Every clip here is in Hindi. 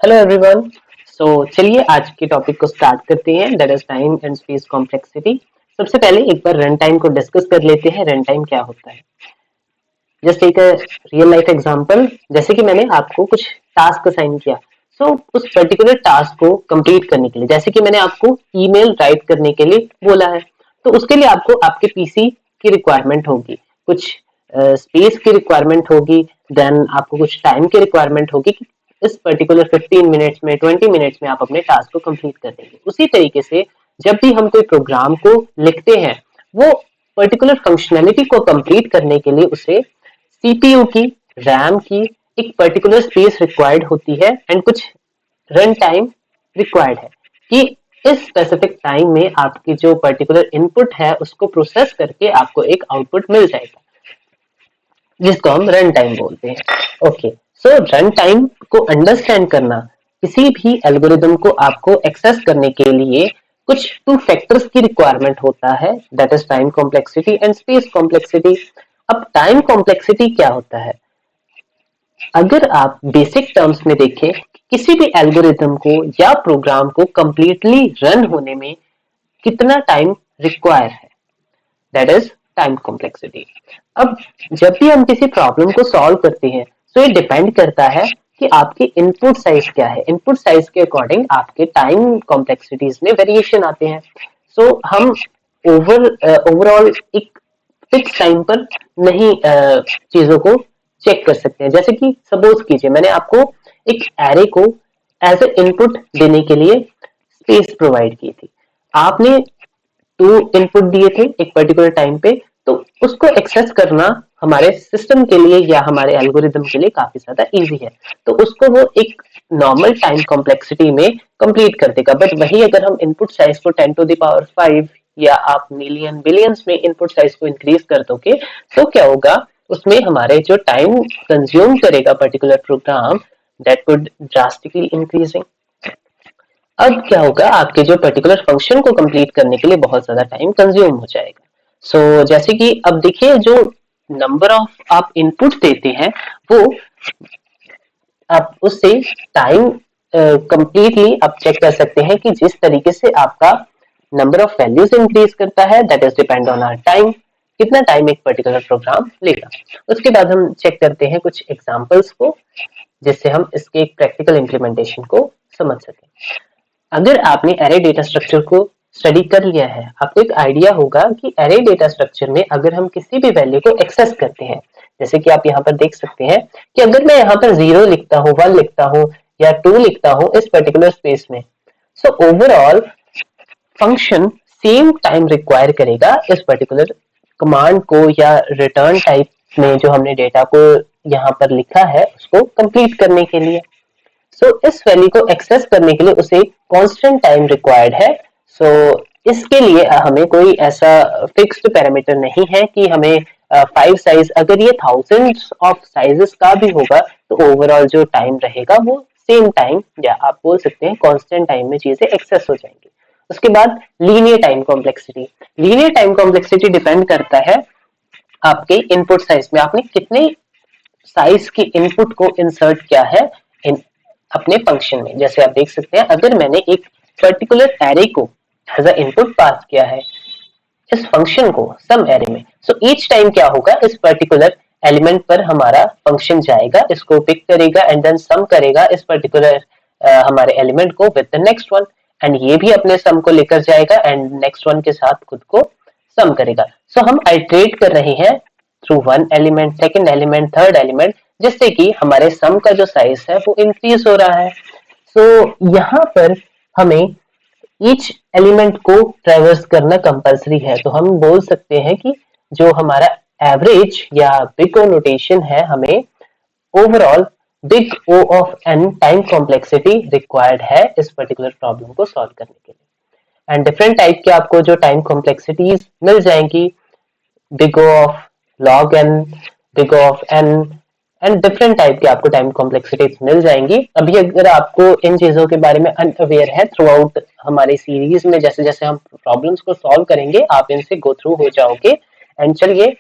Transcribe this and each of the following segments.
Hello everyone. चलिए आज के टॉपिक को स्टार्ट करते हैं, that is time and space complexity. सबसे पहले एक बार रन टाइम को डिस्कस कर लेते हैं। रन टाइम क्या होता है? जस्ट एक रियल लाइफ एग्जांपल। जैसे कि मैंने आपको कुछ टास्क असाइन किया, उस पर्टिकुलर टास्क को कंप्लीट करने के लिए, जैसे कि मैंने आपको ईमेल राइट करने के लिए बोला है, तो उसके लिए आपको आपके पीसी की रिक्वायरमेंट होगी, कुछ स्पेस की रिक्वायरमेंट होगी, देन आपको कुछ टाइम की रिक्वायरमेंट होगी कि इस पर्टिकुलर 15 मिनट्स में 20 मिनट्स में आप अपने टास्क को कंप्लीट कर देंगे। उसी तरीके से जब भी हम कोई प्रोग्राम को लिखते हैं, वो पर्टिकुलर फंक्शनैलिटी को कंप्लीट करने के लिए उसे सीपीयू की, रैम की एक पर्टिकुलर स्पेस रिक्वायर्ड होती है एंड कुछ रन टाइम रिक्वायर्ड है कि इस स्पेसिफिक टाइम में आपकी जो पर्टिकुलर इनपुट है उसको प्रोसेस करके आपको एक आउटपुट मिल जाएगा, जिसको हम रन टाइम बोलते हैं। ओके, सो रन टाइम को अंडरस्टैंड करना, किसी भी एल्गोरिदम को आपको एक्सेस करने के लिए कुछ टू फैक्टर्स की रिक्वायरमेंट होता है, that is time complexity and space complexity. अब टाइम कॉम्प्लेक्सिटी क्या होता है? अगर आप बेसिक टर्म्स में देखें, किसी भी एल्गोरिदम को या प्रोग्राम को कंप्लीटली रन होने में कितना टाइम रिक्वायर है, दैट इज टाइम कॉम्प्लेक्सिटी। अब जब भी हम किसी प्रॉब्लम को सॉल्व करते हैं, तो ये डिपेंड करता है कि आपकी इनपुट साइज क्या है। इनपुट साइज के अकॉर्डिंग आपके टाइम कॉम्प्लेक्सिटीज में वेरिएशन आते हैं। हम ओवरऑल एक फिक्स टाइम पर नहीं चीजों को चेक कर सकते हैं। जैसे कि सपोज कीजिए मैंने आपको एक एरे को एज ए इनपुट देने के लिए स्पेस प्रोवाइड की थी, आपने टू इनपुट दिए थे एक पर्टिकुलर टाइम पे, तो उसको एक्सेस करना हमारे सिस्टम के लिए या हमारे एल्गोरिदम के लिए काफी ज्यादा इजी है, तो उसको वो एक नॉर्मल टाइम कॉम्प्लेक्सिटी में कंप्लीट कर देगा। बट वही अगर हम इनपुट साइज को 10⁵ या आप मिलियन बिलियंस में इनपुट साइज को इंक्रीज कर दोगे, तो क्या होगा, उसमें हमारे जो टाइम कंज्यूम करेगा particular program, that could drastically increasing. अब क्या होगा, आपके जो पर्टिकुलर फंक्शन को कंप्लीट करने के लिए बहुत ज्यादा टाइम कंज्यूम हो जाएगा। जैसे कि अब देखिए, जो नंबर ऑफ आप इनपुट देते हैं, वो आप उससे टाइम कंप्लीटली आप चेक कर सकते हैं कि जिस तरीके से आपका नंबर ऑफ वैल्यूज इंक्रीज करता है, that is depend on our time, कितना टाइम एक पर्टिकुलर प्रोग्राम लेगा। उसके बाद हम चेक करते हैं कुछ एग्जांपल्स को, जिससे हम इसके एक प्रैक्टिकल इम्प्लीमेंटेशन को समझ सकें। अगर आपने एरे डेटा स्ट्रक्चर को स्टडी कर लिया है, आपको एक आइडिया होगा कि एरे डेटा स्ट्रक्चर में अगर हम किसी भी वैल्यू को एक्सेस करते हैं, जैसे कि आप यहाँ पर देख सकते हैं कि अगर मैं यहाँ पर 0 लिखता हूँ, 1 लिखता हूँ या 2 लिखता हूँ इस पर्टिकुलर स्पेस में, overall function same time require करेगा इस पर्टिकुलर कमांड को या रिटर्न टाइप में जो हमने डेटा को यहाँ पर लिखा है उसको कंप्लीट करने के लिए। इस वैल्यू को एक्सेस करने के लिए उसे कांस्टेंट टाइम रिक्वायर्ड है। इसके लिए हमें कोई ऐसा फिक्स्ड पैरामीटर नहीं है कि हमें 5 साइज, अगर ये थाउजेंड्स ऑफ साइजेस का भी होगा तो ओवरऑल जो टाइम रहेगा वो सेम टाइम, या आप बोल सकते हैं कांस्टेंट टाइम में चीजें एक्सेस हो जाएंगी। उसके बाद linear time complexity. Linear time complexity depend करता है आपके इनपुट साइज में, आपने कितने साइज की इनपुट को इंसर्ट किया है इन अपने फंक्शन में। जैसे आप देख सकते हैं, अगर मैंने एक पर्टिकुलर एरे को एज अ इनपुट पास किया है इस फंक्शन को सम एरे में, ईच टाइम क्या होगा, इस पर्टिकुलर एलिमेंट पर हमारा फंक्शन जाएगा, इसको पिक करेगा एंड देन सम करेगा इस पर्टिकुलर हमारे एलिमेंट को with the next one, and ये भी अपने सम को लेकर जाएगा एंड नेक्स्ट वन के साथ खुद को सम करेगा। हम आइटरेट कर रहे हैं through one element, second element, third element, जिससे कि हमारे सम का जो साइज है वो इंक्रीज हो रहा है। यहाँ पर हमें ईच एलिमेंट को ट्रेवर्स करना कंपलसरी है, तो हम बोल सकते हैं कि जो हमारा एवरेज या बिग ओ नोटेशन है, हमें overall big O of N time complexity required है इस पर्टिकुलर प्रॉब्लम को सॉल्व करने के लिए। एंड डिफरेंट टाइप के आपको जो टाइम कॉम्प्लेक्सिटीज मिल जाएंगी, big O of log n, big O of n, and different type के आपको टाइम कॉम्प्लेक्सिटीज मिल जाएंगी। अभी अगर आपको इन चीजों के बारे में अनअवेयर है, थ्रू आउट हमारी सीरीज में जैसे जैसे हम प्रॉब्लम्स को सॉल्व करेंगे आप इनसे गो थ्रू हो जाओगे। एंड चलिए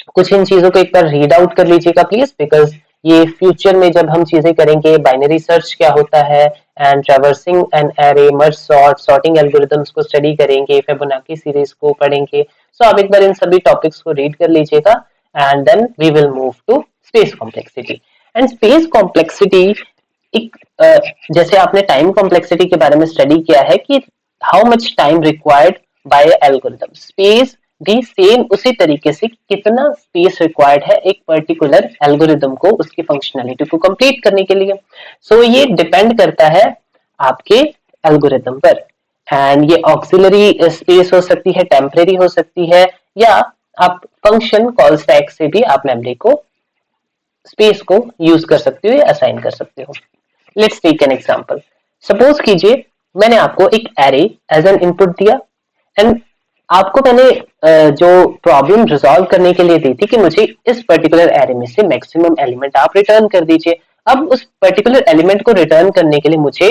कुछ इन चीजों को एक बार रीड आउट कर लीजिएगा प्लीज, बिकॉज ये फ्यूचर में जब हम चीजें करेंगे, बाइनरी सर्च क्या होता है and traversing an array, merge sort, sorting algorithms को स्टडी करेंगे, फिबोनाची सीरीज को पढ़ेंगे। सो आप एक बार इन सभी टॉपिक्स को रीड कर लीजिएगा and then we will move to space complexity. And space complexity एक जैसे आपने टाइम कॉम्प्लेक्सिटी के बारे में स्टडी किया है कि how much time required by algorithm, space भी सेम उसी तरीके से कितना स्पेस रिक्वायर्ड है एक पर्टिकुलर एल्गोरिथम को उसकी फंक्शनैलिटी को कंप्लीट करने के लिए। सो ये डिपेंड करता है आपके एल्गोरिथम पर एंड ये ऑक्सिलरी स्पेस हो सकती है, टेम्परेरी हो सकती है, या आप फंक्शन कॉल स्टैक से भी आप मेमोरी को स्पेस को यूज कर सकते हो या असाइन कर सकते हो। Let's take an example. Suppose कीजिए मैंने आपको एक एरे एज एन इनपुट दिया एंड आपको मैंने जो प्रॉब्लम रिजॉल्व करने के लिए दी थी कि मुझे इस पर्टिकुलर एरे में से मैक्सिमम एलिमेंट आप रिटर्न कर दीजिए। अब उस पर्टिकुलर एलिमेंट को रिटर्न करने के लिए मुझे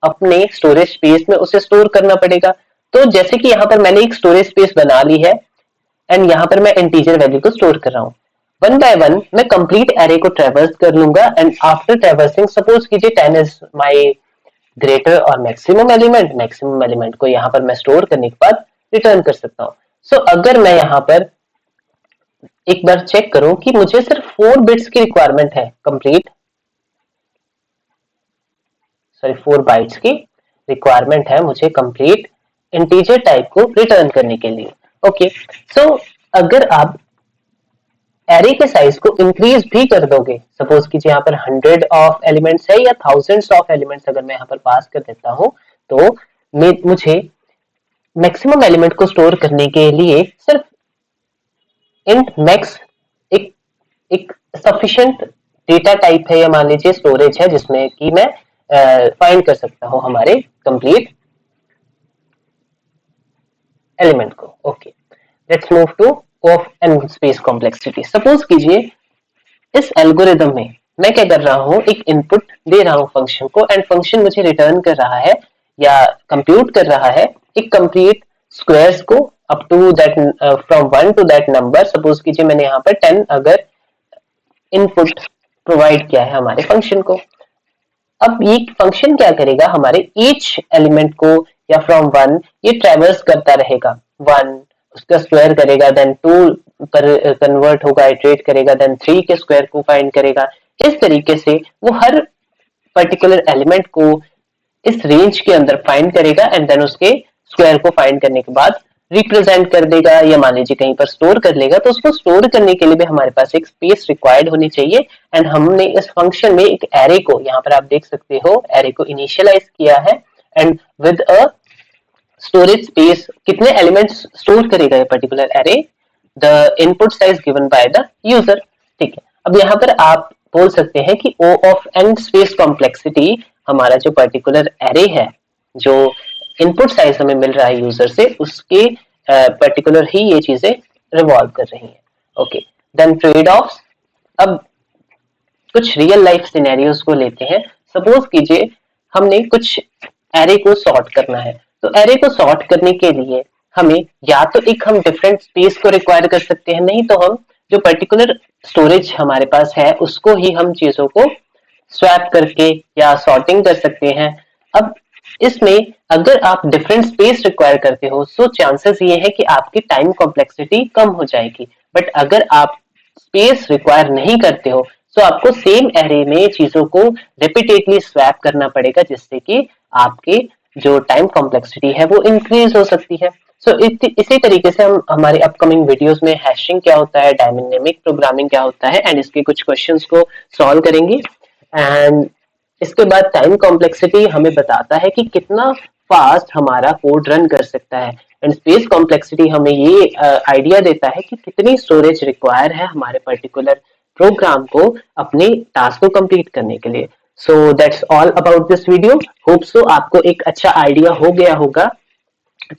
अपने स्टोरेज स्पेस में उसे स्टोर करना पड़ेगा। तो जैसे कि यहाँ पर मैंने एक स्टोरेज स्पेस बना ली है एंड यहाँ पर मैं इंटीजर वैल्यू को स्टोर कर रहा हूँ। वन बाय वन मैं कंप्लीट एरे को ट्रेवर्स कर लूंगा एंड आफ्टर ट्रेवर्सिंग सपोज कीजिए 10 इज माय ग्रेटर और मैक्सिमम एलिमेंट को यहाँ पर मैं स्टोर करने के बाद रिटर्न कर सकता हूँ। सो अगर मैं यहाँ पर एक बार चेक करूं कि मुझे सिर्फ 4 बिट्स की रिक्वायरमेंट है कंप्लीट, सॉरी 4 बाइट्स की रिक्वायरमेंट है मुझे कंप्लीट इंटीजर टाइप को रिटर्न करने के लिए। ओके, सो अगर आप एरे के साइज को इंक्रीज भी कर दोगे, सपोज कीजिए यहाँ पर 100 ऑफ एलिमेंट्स है या थाउजेंड्स ऑफ एलिमेंट्स अगर मैं यहाँ पर पास कर देता हूँ, तो मुझे मैक्सिमम एलिमेंट को स्टोर करने के लिए सिर्फ इंट मैक्स एक सफिशिएंट डेटा टाइप है या मान लीजिए स्टोरेज है जिसमें कि मैं फाइंड कर सकता हूँ हमारे कंप्लीट एलिमेंट को। Okay, let's move two of and space complexity. Suppose कीजिए इस एल्गोरिथम में मैं क्या कर रहा हूँ, एक इनपुट दे रहा हूँ फंक्शन को एंड फंक्शन मुझे रिटर्न कर रहा है या कंप्यूट कर रहा है एक कंप्लीट स्क्वायर्स को up to that from 1 to that number. Suppose कीजिए मैंने यहाँ पर 10 अगर इनपुट प्रोवाइड किया है हमारे फंक्शन को। अब ये फंक्शन क्या करेगा, हमारे ईच एलिमेंट को या फ्रॉम 1 ये ट्रैवर्स करता रहेगा, 1 उसका स्क्वायर करेगा, देन 2 पर कन्वर्ट होगा, इटरेट करेगा, देन 3 के स्क्वायर को फाइंड करेगा। इस तरीके से वो हर पर्टिकुलर एलिमेंट को इस रेंज के अंदर फाइंड करेगा एंड देन उसके स्क्वायर को फाइंड करने के बाद रिप्रेजेंट कर देगा या मान लीजिए कहीं पर स्टोर कर लेगा। तो उसको स्टोर करने के लिए भी हमारे पास एक स्पेस रिक्वायर्ड होनी चाहिए एंड हमने इस फंक्शन में एक एरे को, यहाँ पर आप देख सकते हो एरे को इनिशियलाइज किया है and with a storage space कितने एलिमेंट्स स्टोर करेगा ये particular array, the input size given by the user. ठीक है, अब यहाँ पर आप बोल सकते हैं कि O of n space complexity हमारा जो पर्टिकुलर एरे है, जो इनपुट साइज हमें मिल रहा है यूजर से, उसके पर्टिकुलर ही ये चीजें रिवॉल्व कर रही हैं। Okay, then trade offs. अब कुछ रियल लाइफ सिनेरियोज को लेते हैं। सपोज कीजिए हमने कुछ एरे को सॉर्ट करना है, तो एरे को सॉर्ट करने के लिए हमें या तो एक हम डिफरेंट स्पेस को रिक्वायर कर सकते हैं, नहीं तो हम जो पर्टिकुलर स्टोरेज हमारे पास है उसको ही हम चीजों को स्वैप करके या सॉर्टिंग कर सकते हैं। अब इसमें अगर आप डिफरेंट स्पेस रिक्वायर करते हो तो चांसेस ये है कि आपकी टाइम कॉम्प्लेक्सिटी कम हो जाएगी, बट अगर आप स्पेस रिक्वायर नहीं करते हो तो आपको सेम एरे में चीजों को रिपीटेडली स्वैप करना पड़ेगा, जिससे कि आपके जो टाइम कॉम्प्लेक्सिटी है वो इंक्रीज हो सकती है। सो इसी तरीके से हम हमारे अपकमिंग वीडियोस में हैशिंग क्या होता है, डायनेमिक प्रोग्रामिंग क्या होता है एंड इसके कुछ क्वेश्चंस को सॉल्व करेंगे। एंड इसके बाद टाइम कॉम्प्लेक्सिटी हमें बताता है कि कितना फास्ट हमारा कोड रन कर सकता है एंड स्पेस कॉम्प्लेक्सिटी हमें ये आइडिया देता है कि कितनी स्टोरेज रिक्वायर है हमारे पर्टिकुलर प्रोग्राम को अपने टास्क को कंप्लीट करने के लिए। So that's all about this video. Hope so आपको एक अच्छा आइडिया हो गया होगा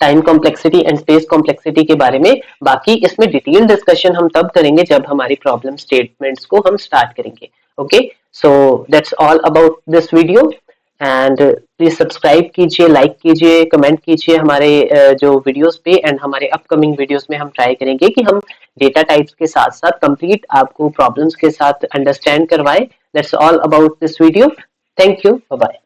time complexity and space complexity के बारे में। बाकी इसमें डिटेल डिस्कशन हम तब करेंगे जब हमारी प्रॉब्लम स्टेटमेंट्स को हम स्टार्ट करेंगे। Okay, so that's all about this video. And please subscribe कीजिए, लाइक कीजिए, कमेंट कीजिए हमारे जो वीडियोस पे, एंड हमारे अपकमिंग वीडियोस में हम ट्राई करेंगे कि हम डेटा टाइप्स के साथ साथ कंप्लीट आपको प्रॉब्लम्स के साथ अंडरस्टैंड करवाएं. That's all about this video. Thank you. Bye bye.